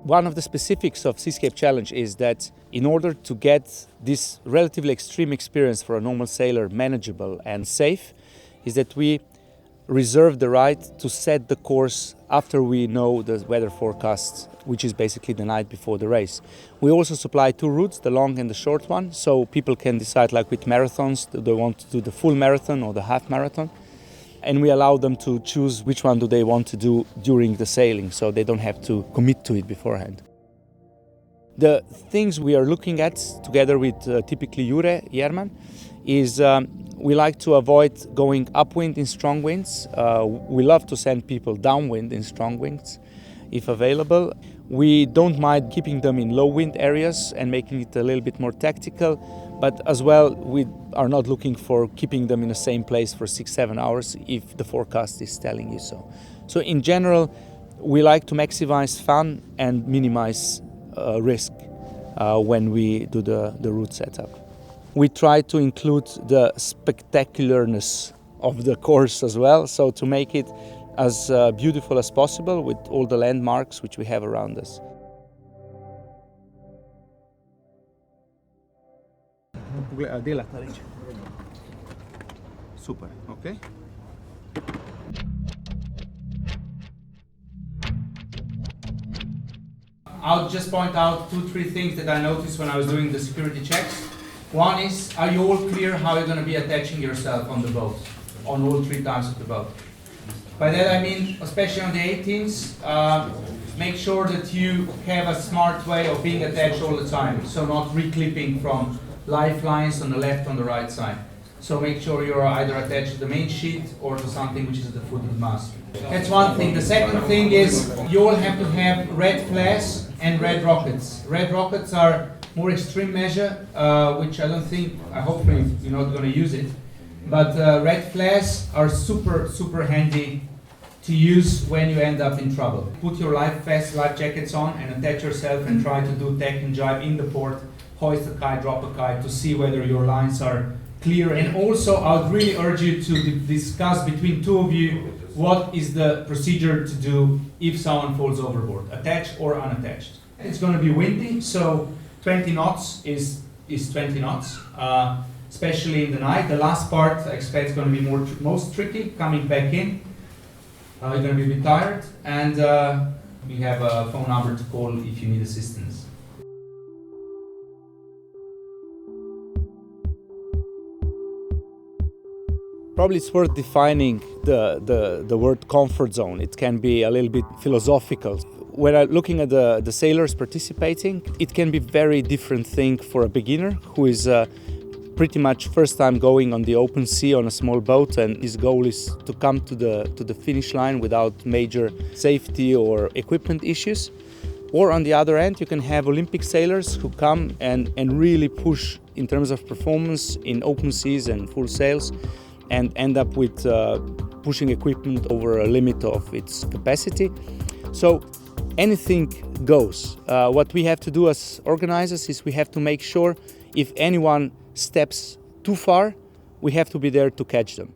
One of the specifics of Seascape Challenge is that in order to get this relatively extreme experience for a normal sailor manageable and safe, is that we reserve the right to set the course after we know the weather forecast, which is basically the night before the race. We also supply two routes, the long and the short one, so people can decide, like with marathons, do they want to do the full marathon or the half marathon. And we allow them to choose which one do they want to do during the sailing, so they don't have to commit to it beforehand. The things we are looking at, together with typically Jure Jerman, is we like to avoid going upwind in strong winds. We love to send people downwind in strong winds, if available. We don't mind keeping them in low wind areas and making it a little bit more tactical, but as well, we are not looking for keeping them in the same place for 6-7 hours if the forecast is telling you so. So in general, we like to maximize fun and minimize risk when we do the route setup. We try to include the spectacularness of the course as well, so to make it as beautiful as possible with all the landmarks which we have around us. Super, okay? I'll just point out 2-3 things that I noticed when I was doing the security checks. One is, are you all clear how you're going to be attaching yourself on the boat, on all 3 times of the boat? By that I mean, especially on the 18s, make sure that you have a smart way of being attached all the time, so not reclipping from lifelines on the left on the right side. So make sure you're either attached to the main sheet or to something which is at the foot of the mast. That's one thing. The second thing is you all have to have red flares and red rockets. Red rockets are more extreme measure, which I don't think, hopefully you're not going to use it. But red flares are super handy to use when you end up in trouble. Put your life vests, life jackets on and attach yourself and try to do tack and jibe in the port, hoist a kite, drop a kite to see whether your lines are clear. And also I would really urge you to discuss between 2 of you what is the procedure to do if someone falls overboard, attached or unattached. It's going to be windy, so 20 knots is 20 knots. Especially in the night. The last part I expect is going to be most tricky, coming back in. You're going to be a bit tired, and we have a phone number to call if you need assistance. Probably it's worth defining the word comfort zone. It can be a little bit philosophical. When I'm looking at the sailors participating, it can be very different thing for a beginner who is pretty much first time going on the open sea on a small boat, and his goal is to come to the finish line without major safety or equipment issues. Or on the other end, you can have Olympic sailors who come and really push in terms of performance in open seas and full sails, and end up with pushing equipment over a limit of its capacity. So anything goes. What we have to do as organizers is we have to make sure if anyone steps too far, we have to be there to catch them.